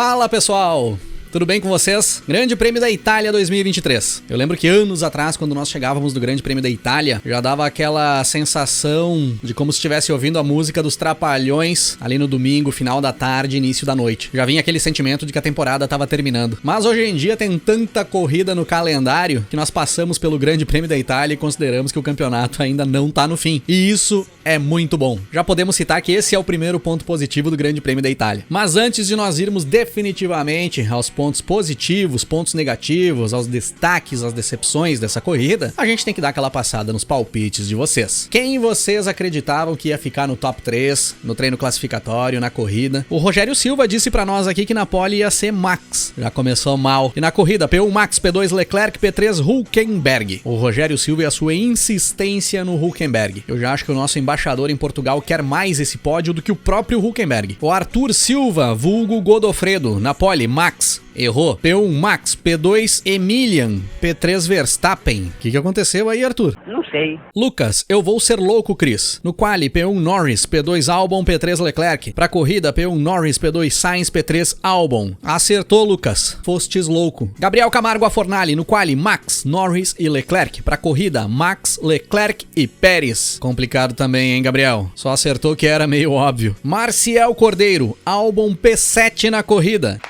Fala pessoal, tudo bem com vocês? Grande Prêmio da Itália 2023. Eu lembro que anos atrás, quando nós chegávamos do Grande Prêmio da Itália, já dava aquela sensação de como se estivesse ouvindo a música dos Trapalhões ali no domingo, final da tarde, início da noite. Já vinha aquele sentimento de que a temporada estava terminando. Mas hoje em dia tem tanta corrida no calendário que nós passamos pelo Grande Prêmio da Itália e consideramos que o campeonato ainda não tá no fim. E isso é muito bom. Já podemos citar que esse é o primeiro ponto positivo do Grande Prêmio da Itália. Mas antes de nós irmos definitivamente aos pontos positivos, pontos negativos, aos destaques, às decepções dessa corrida, a gente tem que dar aquela passada nos palpites de vocês. Quem vocês acreditavam que ia ficar no top 3, no treino classificatório, na corrida? O Rogério Silva disse pra nós aqui que na pole ia ser Max. Já começou mal. E na corrida, P1 Max, P2 Leclerc, P3 Hülkenberg. O Rogério Silva e a sua insistência no Hülkenberg. Eu já acho que o nosso embaixador em Portugal quer mais esse pódio do que o próprio Hülkenberg. O Arthur Silva, vulgo Godofredo, na pole, Max. Errou. P1 Max, P2 Emilian, P3 Verstappen. O que aconteceu aí, Arthur? Não sei. Lucas, eu vou ser louco, Cris. No quali, P1 Norris, P2 Albon, P3 Leclerc. Pra corrida, P1 Norris, P2 Sainz, P3 Albon. Acertou, Lucas. Fostes louco. Gabriel Camargo Afornali, no quali, Max, Norris e Leclerc. Pra corrida, Max, Leclerc e Pérez. Complicado também, hein, Gabriel? Só acertou que era meio óbvio. Marcial Cordeiro, Albon P7 na corrida.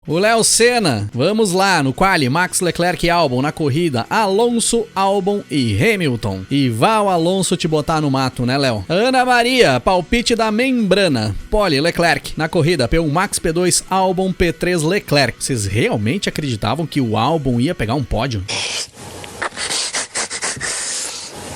O Léo Senna, vamos lá, no quali, Max, Leclerc e Albon, na corrida, Alonso, Albon e Hamilton. E vá o Alonso te botar no mato, né, Léo? Ana Maria, palpite da membrana, pole, Leclerc, na corrida, P1 Max, P2 Albon, P3 Leclerc. Vocês realmente acreditavam que o Albon ia pegar um pódio?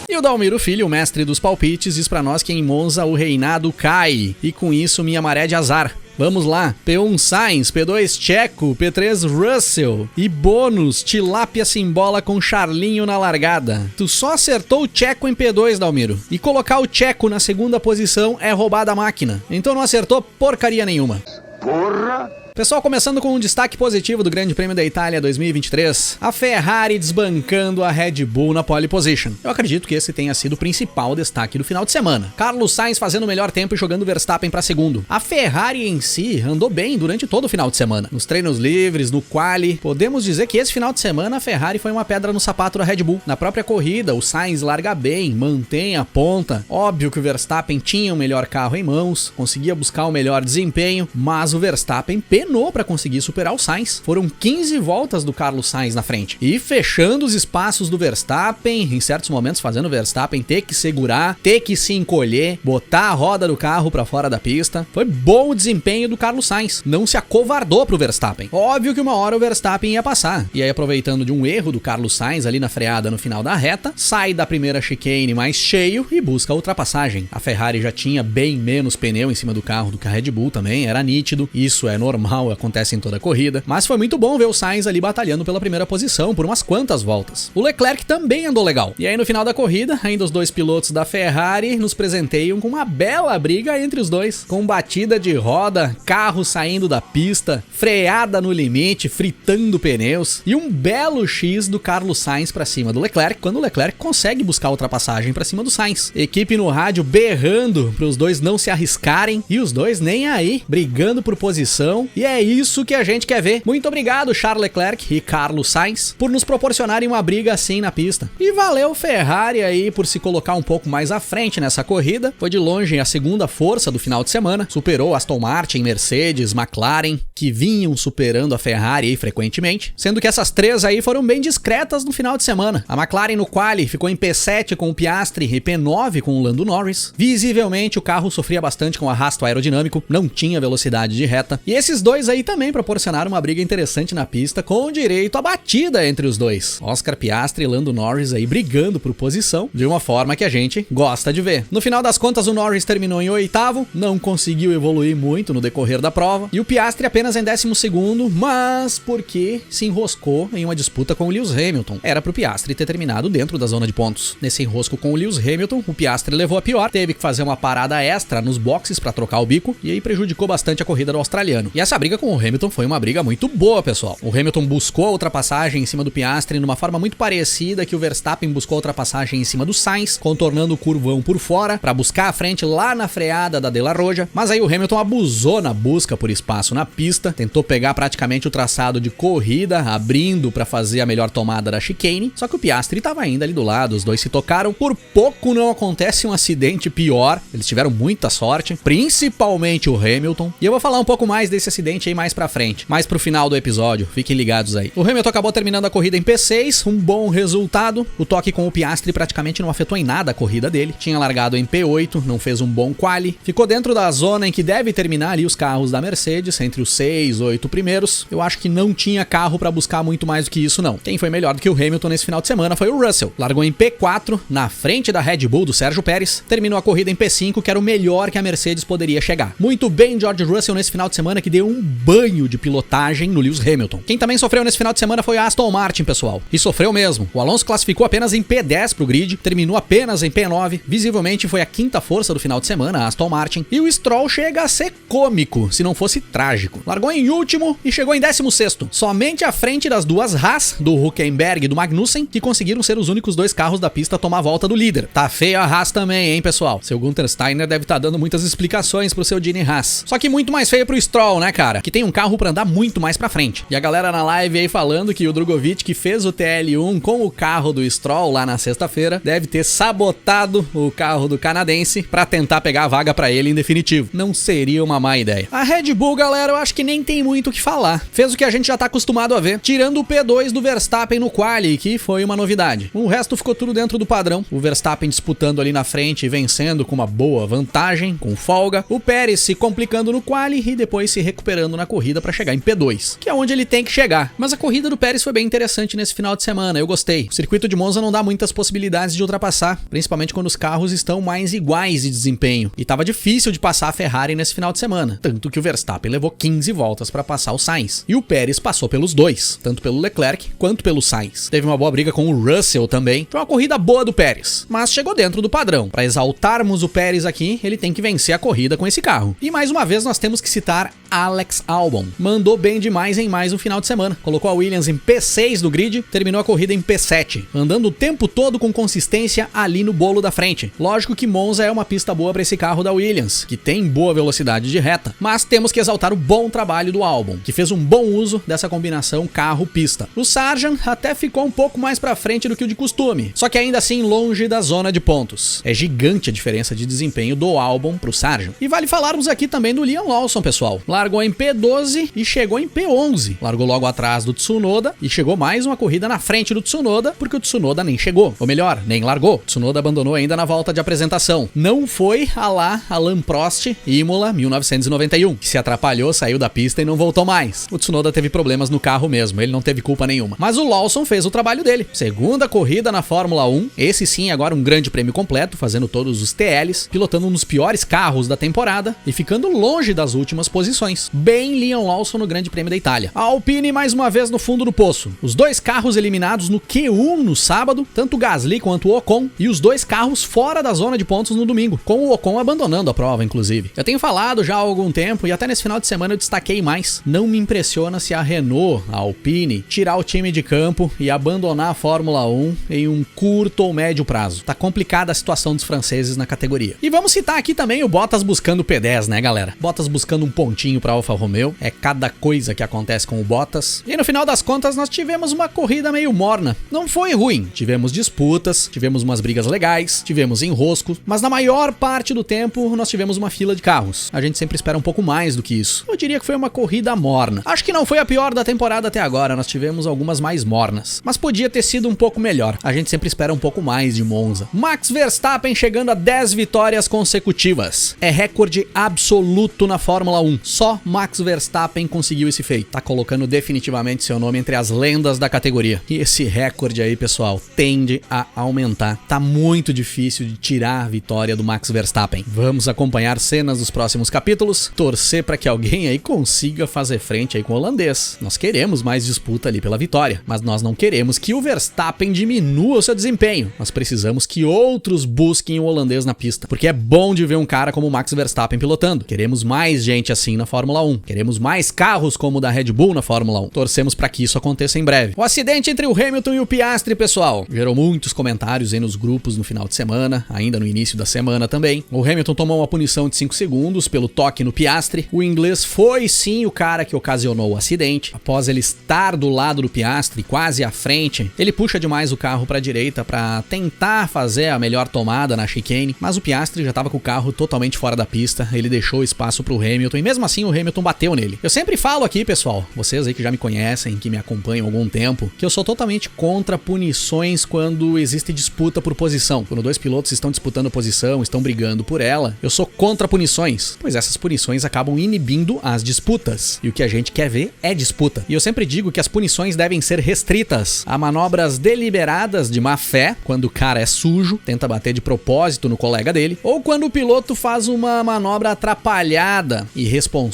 E o Dalmiro Filho, o mestre dos palpites, diz pra nós que em Monza o reinado cai. E com isso minha maré de azar. Vamos lá, P1 Sainz, P2 Checo, P3 Russell e bônus, Tilápia se embola com Charlinho na largada. Tu só acertou o Checo em P2, Dalmiro, e colocar o Checo na segunda posição é roubar da máquina, então não acertou porcaria nenhuma. Porra! Pessoal, começando com um destaque positivo do Grande Prêmio da Itália 2023, a Ferrari desbancando a Red Bull na pole position. Eu acredito que esse tenha sido o principal destaque do final de semana. Carlos Sainz fazendo o melhor tempo e jogando Verstappen para segundo. A Ferrari em si andou bem durante todo o final de semana. Nos treinos livres, no quali, podemos dizer que esse final de semana a Ferrari foi uma pedra no sapato da Red Bull. Na própria corrida, o Sainz larga bem, mantém a ponta. Óbvio que o Verstappen tinha o melhor carro em mãos, conseguia buscar o melhor desempenho, mas o Verstappen penou para conseguir superar o Sainz. Foram 15 voltas do Carlos Sainz na frente. E fechando os espaços do Verstappen, em certos momentos fazendo o Verstappen ter que segurar, ter que se encolher, botar a roda do carro para fora da pista. Foi bom o desempenho do Carlos Sainz. Não se acovardou pro Verstappen. Óbvio que uma hora o Verstappen ia passar. E aí, aproveitando de um erro do Carlos Sainz ali na freada no final da reta, sai da primeira chicane mais cheio e busca a ultrapassagem. A Ferrari já tinha bem menos pneu em cima do carro do que a Red Bull também, era nítido. Isso é normal, acontece em toda a corrida, mas foi muito bom ver o Sainz ali batalhando pela primeira posição por umas quantas voltas. O Leclerc também andou legal. E aí no final da corrida, ainda os dois pilotos da Ferrari nos presenteiam com uma bela briga entre os dois, com batida de roda, carro saindo da pista, freada no limite, fritando pneus e um belo X do Carlos Sainz pra cima do Leclerc, quando o Leclerc consegue buscar a ultrapassagem pra cima do Sainz. Equipe no rádio berrando pros dois não se arriscarem e os dois nem aí, brigando por posição. E é isso que a gente quer ver. Muito obrigado, Charles Leclerc e Carlos Sainz, por nos proporcionarem uma briga assim na pista. E valeu Ferrari aí por se colocar um pouco mais à frente nessa corrida. Foi de longe a segunda força do final de semana. Superou Aston Martin, Mercedes, McLaren, que vinham superando a Ferrari aí frequentemente. Sendo que essas três aí foram bem discretas no final de semana. A McLaren no quali ficou em P7 com o Piastri e P9 com o Lando Norris. Visivelmente o carro sofria bastante com arrasto aerodinâmico, não tinha velocidade de reta. E esses dois aí também proporcionaram uma briga interessante na pista, com direito à batida entre os dois. Oscar Piastri e Lando Norris aí brigando por posição, de uma forma que a gente gosta de ver. No final das contas, o Norris terminou em 8º, não conseguiu evoluir muito no decorrer da prova, e o Piastri apenas em 12º, mas porque se enroscou em uma disputa com o Lewis Hamilton. Era pro Piastri ter terminado dentro da zona de pontos. Nesse enrosco com o Lewis Hamilton, o Piastri levou a pior, teve que fazer uma parada extra nos boxes para trocar o bico, e aí prejudicou bastante a corrida do australiano. E essa briga com o Hamilton foi uma briga muito boa, pessoal. O Hamilton buscou a ultrapassagem em cima do Piastri numa forma muito parecida que o Verstappen buscou a ultrapassagem em cima do Sainz, contornando o curvão por fora para buscar a frente lá na freada da De La Roja, mas aí o Hamilton abusou na busca por espaço na pista, tentou pegar praticamente o traçado de corrida, abrindo para fazer a melhor tomada da chicane, só que o Piastri estava ainda ali do lado, os dois se tocaram, por pouco não acontece um acidente pior, eles tiveram muita sorte, principalmente o Hamilton, e eu vou falar um pouco mais desse acidente aí mais pra frente, mais pro final do episódio, fiquem ligados aí. O Hamilton acabou terminando a corrida em P6, um bom resultado, o toque com o Piastri praticamente não afetou em nada a corrida dele, tinha largado em P8, não fez um bom quali, ficou dentro da zona em que deve terminar ali os carros da Mercedes, entre os 6, 8 primeiros, eu acho que não tinha carro pra buscar muito mais do que isso não. Quem foi melhor do que o Hamilton nesse final de semana foi o Russell, largou em P4, na frente da Red Bull do Sérgio Pérez, terminou a corrida em P5, que era o melhor que a Mercedes poderia chegar. Muito bem George Russell nesse final de semana, que deu um banho de pilotagem no Lewis Hamilton. Quem também sofreu nesse final de semana foi a Aston Martin, pessoal. E sofreu mesmo. O Alonso classificou apenas em P10 pro grid, terminou apenas em P9, visivelmente foi a quinta força do final de semana, a Aston Martin. E o Stroll chega a ser cômico, se não fosse trágico. Largou em último e chegou em 16º, somente à frente das duas Haas, do Hülkenberg e do Magnussen, que conseguiram ser os únicos dois carros da pista a tomar a volta do líder. Tá feia a Haas também, hein, pessoal? Seu Gunther Steiner deve estar dando muitas explicações pro seu Gene Haas. Só que muito mais feio pro Stroll, né, cara? Que tem um carro pra andar muito mais pra frente. E a galera na live aí falando que o Drogovic, que fez o TL1 com o carro do Stroll lá na sexta-feira, deve ter sabotado o carro do canadense pra tentar pegar a vaga pra ele em definitivo. Não seria uma má ideia. A Red Bull, galera, eu acho que nem tem muito o que falar. Fez o que a gente já tá acostumado a ver, tirando o P2 do Verstappen no quali, que foi uma novidade. O resto ficou tudo dentro do padrão. O Verstappen disputando ali na frente e vencendo com uma boa vantagem, com folga. O Pérez se complicando no quali e depois se recuperando na corrida para chegar em P2, que é onde ele tem que chegar. Mas a corrida do Pérez foi bem interessante nesse final de semana, eu gostei. O circuito de Monza não dá muitas possibilidades de ultrapassar, principalmente quando os carros estão mais iguais de desempenho. E tava difícil de passar a Ferrari nesse final de semana, tanto que o Verstappen levou 15 voltas para passar o Sainz. E o Pérez passou pelos dois, tanto pelo Leclerc quanto pelo Sainz. Teve uma boa briga com o Russell também. Foi uma corrida boa do Pérez, mas chegou dentro do padrão. Para exaltarmos o Pérez aqui, ele tem que vencer a corrida com esse carro. E mais uma vez nós temos que citar Alex Albon. Mandou bem demais em mais um final de semana. Colocou a Williams em P6 do grid, terminou a corrida em P7, andando o tempo todo com consistência ali no bolo da frente. Lógico que Monza é uma pista boa para esse carro da Williams, que tem boa velocidade de reta, mas temos que exaltar o bom trabalho do Albon, que fez um bom uso dessa combinação carro-pista. O Sargent até ficou um pouco mais para frente do que o de costume, só que ainda assim longe da zona de pontos. É gigante a diferença de desempenho do Albon pro Sargent. E vale falarmos aqui também do Liam Lawson, pessoal. Largou em P12 e chegou em P11. Largou logo atrás do Tsunoda e chegou mais uma corrida na frente do Tsunoda, porque o Tsunoda nem chegou. Ou melhor, nem largou. O Tsunoda abandonou ainda na volta de apresentação. Não foi a lá Alain Prost, Imola 1991, que se atrapalhou, saiu da pista e não voltou mais. O Tsunoda teve problemas no carro mesmo, ele não teve culpa nenhuma. Mas o Lawson fez o trabalho dele. Segunda corrida na Fórmula 1, esse sim agora um grande prêmio completo, fazendo todos os TLs, pilotando um dos piores carros da temporada e ficando longe das últimas posições. Bem Liam Lawson no Grande Prêmio da Itália. A Alpine mais uma vez no fundo do poço. Os dois carros eliminados no Q1 no sábado, tanto o Gasly quanto o Ocon, e os dois carros fora da zona de pontos no domingo, com o Ocon abandonando a prova, inclusive. Eu tenho falado já há algum tempo, e até nesse final de semana eu destaquei mais, não me impressiona se a Renault, a Alpine, tirar o time de campo e abandonar a Fórmula 1 em um curto ou médio prazo. Tá complicada a situação dos franceses na categoria. E vamos citar aqui também o Bottas buscando o P10, né, galera? Bottas buscando um pontinho pra Alfa Romeo, é cada coisa que acontece com o Bottas. E no final das contas nós tivemos uma corrida meio morna. Não foi ruim, tivemos disputas, tivemos umas brigas legais, tivemos enrosco, mas na maior parte do tempo nós tivemos uma fila de carros. A gente sempre espera um pouco mais do que isso. Eu diria que foi uma corrida morna. Acho que não foi a pior da temporada até agora, nós tivemos algumas mais mornas, mas podia ter sido um pouco melhor. A gente sempre espera um pouco mais de Monza. Max Verstappen chegando a 10 vitórias consecutivas. É recorde absoluto na Fórmula 1. Só Max Verstappen conseguiu esse feito. Tá colocando definitivamente seu nome entre as lendas da categoria. E esse recorde aí, pessoal, tende a aumentar. Tá muito difícil de tirar a vitória do Max Verstappen. Vamos acompanhar cenas dos próximos capítulos, torcer para que alguém aí consiga fazer frente aí com o holandês. Nós queremos mais disputa ali pela vitória, mas nós não queremos que o Verstappen diminua o seu desempenho. Nós precisamos que outros busquem o holandês na pista, porque é bom de ver um cara como o Max Verstappen pilotando. Queremos mais gente assim na Fórmula 1. Queremos mais carros como o da Red Bull na Fórmula 1. Torcemos para que isso aconteça em breve. O acidente entre o Hamilton e o Piastri, pessoal, gerou muitos comentários aí nos grupos no final de semana, ainda no início da semana também. O Hamilton tomou uma punição de 5 segundos pelo toque no Piastri. O inglês foi sim o cara que ocasionou o acidente. Após ele estar do lado do Piastri, quase à frente, ele puxa demais o carro para a direita para tentar fazer a melhor tomada na chicane, mas o Piastri já estava com o carro totalmente fora da pista. Ele deixou espaço pro Hamilton e mesmo assim o Hamilton bateu nele. Eu sempre falo aqui, pessoal, vocês aí que já me conhecem, que me acompanham há algum tempo, que eu sou totalmente contra punições quando existe disputa por posição. Quando dois pilotos estão disputando posição, estão brigando por ela, eu sou contra punições, pois essas punições acabam inibindo as disputas. E o que a gente quer ver é disputa. E eu sempre digo que as punições devem ser restritas a manobras deliberadas de má fé, quando o cara é sujo, tenta bater de propósito no colega dele, ou quando o piloto faz uma manobra atrapalhada, irresponsável,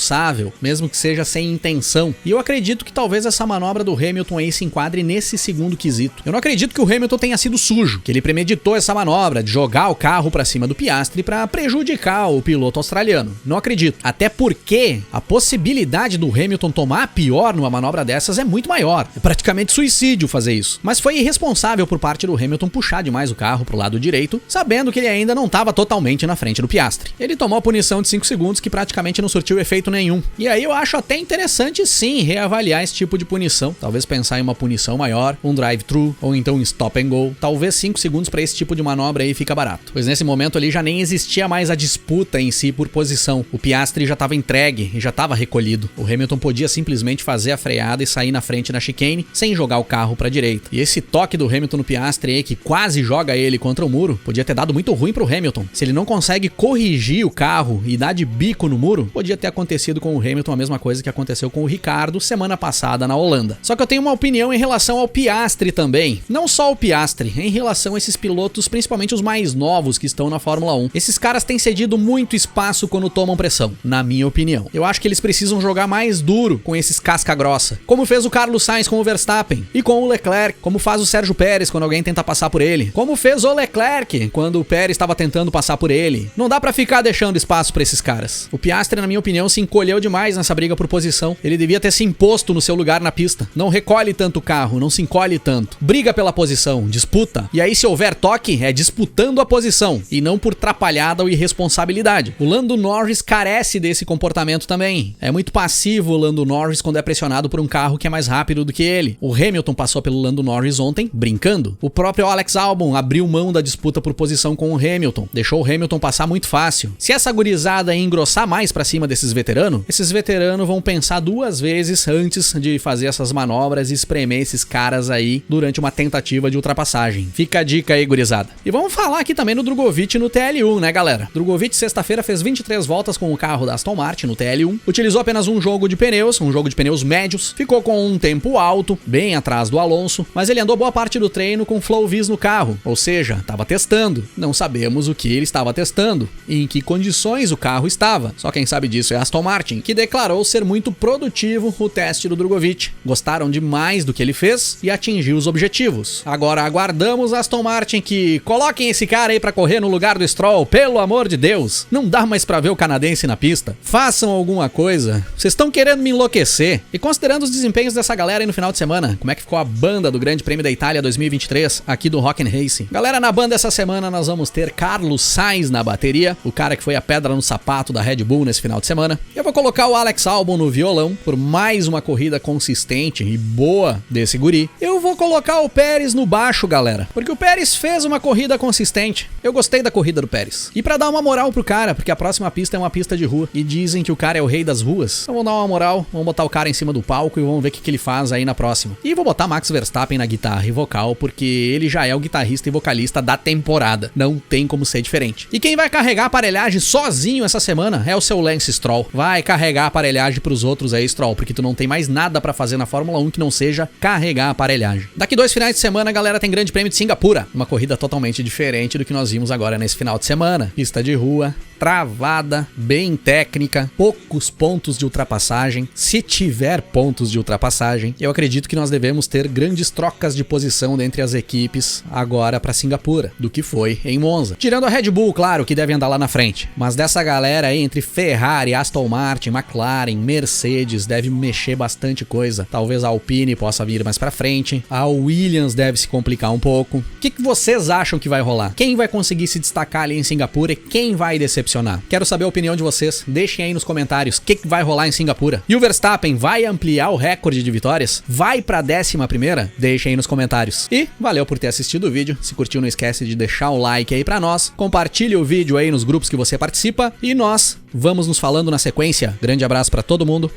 mesmo que seja sem intenção. E eu acredito que talvez essa manobra do Hamilton aí se enquadre nesse segundo quesito. Eu não acredito que o Hamilton tenha sido sujo, que ele premeditou essa manobra de jogar o carro pra cima do Piastri pra prejudicar o piloto australiano. Não acredito. Até porque a possibilidade do Hamilton tomar a pior numa manobra dessas é muito maior. É praticamente suicídio fazer isso. Mas foi irresponsável por parte do Hamilton puxar demais o carro pro lado direito, sabendo que ele ainda não estava totalmente na frente do Piastri. Ele tomou a punição de 5 segundos que praticamente não surtiu efeito nenhum. E aí eu acho até interessante sim reavaliar esse tipo de punição. Talvez pensar em uma punição maior, um drive-thru ou então um stop and go. Talvez 5 segundos para esse tipo de manobra aí fica barato. Pois nesse momento ali já nem existia mais a disputa em si por posição. O Piastri já estava entregue e já estava recolhido. O Hamilton podia simplesmente fazer a freada e sair na frente na chicane sem jogar o carro para a direita. E esse toque do Hamilton no Piastri aí que quase joga ele contra o muro, podia ter dado muito ruim pro Hamilton. Se ele não consegue corrigir o carro e dar de bico no muro, podia ter acontecido com o Hamilton a mesma coisa que aconteceu com o Ricardo semana passada na Holanda. Só que eu tenho uma opinião em relação ao Piastri também. Não só o Piastri, em relação a esses pilotos, principalmente os mais novos que estão na Fórmula 1. Esses caras têm cedido muito espaço quando tomam pressão, na minha opinião. Eu acho que eles precisam jogar mais duro com esses casca grossa, como fez o Carlos Sainz com o Verstappen e com o Leclerc, como faz o Sérgio Pérez quando alguém tenta passar por ele, como fez o Leclerc quando o Pérez estava tentando passar por ele. Não dá pra ficar deixando espaço pra esses caras. O Piastri, na minha opinião, se encolheu demais nessa briga por posição. Ele devia ter se imposto no seu lugar na pista. Não recolhe tanto o carro, não se encolhe tanto. Briga pela posição, disputa. E aí se houver toque, é disputando a posição e não por trapalhada ou irresponsabilidade. O Lando Norris carece desse comportamento também. É muito passivo o Lando Norris quando é pressionado por um carro que é mais rápido do que ele. O Hamilton passou pelo Lando Norris ontem brincando. O próprio Alex Albon abriu mão da disputa por posição com o Hamilton. Deixou o Hamilton passar muito fácil. Se essa gurizada engrossar mais pra cima desses veteranos, esses veteranos vão pensar 2 vezes antes de fazer essas manobras e espremer esses caras aí durante uma tentativa de ultrapassagem. Fica a dica aí, gurizada. E vamos falar aqui também no Drugovich no TL1, né, galera? Drugovich sexta-feira fez 23 voltas com o carro da Aston Martin no TL1. Utilizou apenas um jogo de pneus médios. Ficou com um tempo alto, bem atrás do Alonso, mas ele andou boa parte do treino com flow vis no carro, ou seja, estava testando. Não sabemos o que ele estava testando e em que condições o carro estava. Só quem sabe disso é a Aston Martin, que declarou ser muito produtivo o teste do Drugovich. Gostaram demais do que ele fez e atingiu os objetivos. Agora aguardamos a Aston Martin que coloquem esse cara aí pra correr no lugar do Stroll, pelo amor de Deus. Não dá mais pra ver o canadense na pista. Façam alguma coisa. Vocês estão querendo me enlouquecer. E considerando os desempenhos dessa galera aí no final de semana, como é que ficou a banda do Grande Prêmio da Itália 2023 aqui do Rock & Racing? Galera, na banda essa semana nós vamos ter Carlos Sainz na bateria, o cara que foi a pedra no sapato da Red Bull nesse final de semana. Eu vou colocar o Alex Albon no violão por mais uma corrida consistente e boa desse guri. Eu vou colocar o Pérez no baixo, galera, porque o Pérez fez uma corrida consistente. Eu gostei da corrida do Pérez. E pra dar uma moral pro cara, porque a próxima pista é uma pista de rua e dizem que o cara é o rei das ruas, então vamos dar uma moral, vamos botar o cara em cima do palco e vamos ver o que ele faz aí na próxima. E vou botar Max Verstappen na guitarra e vocal, porque ele já é o guitarrista e vocalista da temporada. Não tem como ser diferente. E quem vai carregar a aparelhagem sozinho essa semana é o seu Lance Stroll. Vai carregar a aparelhagem pros outros aí, Stroll, porque tu não tem mais nada pra fazer na Fórmula 1 que não seja carregar a aparelhagem. Daqui 2 finais de semana, galera, tem Grande Prêmio de Singapura. Uma corrida totalmente diferente do que nós vimos agora nesse final de semana. Pista de rua, travada, bem técnica, poucos pontos de ultrapassagem. Se tiver pontos de ultrapassagem, eu acredito que nós devemos ter grandes trocas de posição dentre as equipes agora para Singapura, do que foi em Monza. Tirando a Red Bull, claro, que deve andar lá na frente, mas dessa galera aí entre Ferrari, Aston Martin, McLaren, Mercedes deve mexer bastante coisa. Talvez a Alpine possa vir mais pra frente. A Williams deve se complicar um pouco. O que vocês acham que vai rolar? Quem vai conseguir se destacar ali em Singapura e quem vai decepcionar? Quero saber a opinião de vocês. Deixem aí nos comentários o que vai rolar em Singapura. E o Verstappen vai ampliar o recorde de vitórias? Vai pra 11ª? Deixem aí nos comentários. E valeu por ter assistido o vídeo. Se curtiu, não esquece de deixar o like aí pra nós. Compartilhe o vídeo aí nos grupos que você participa. E nós vamos nos falando na sequência. Grande abraço pra todo mundo.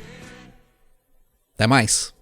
Até mais.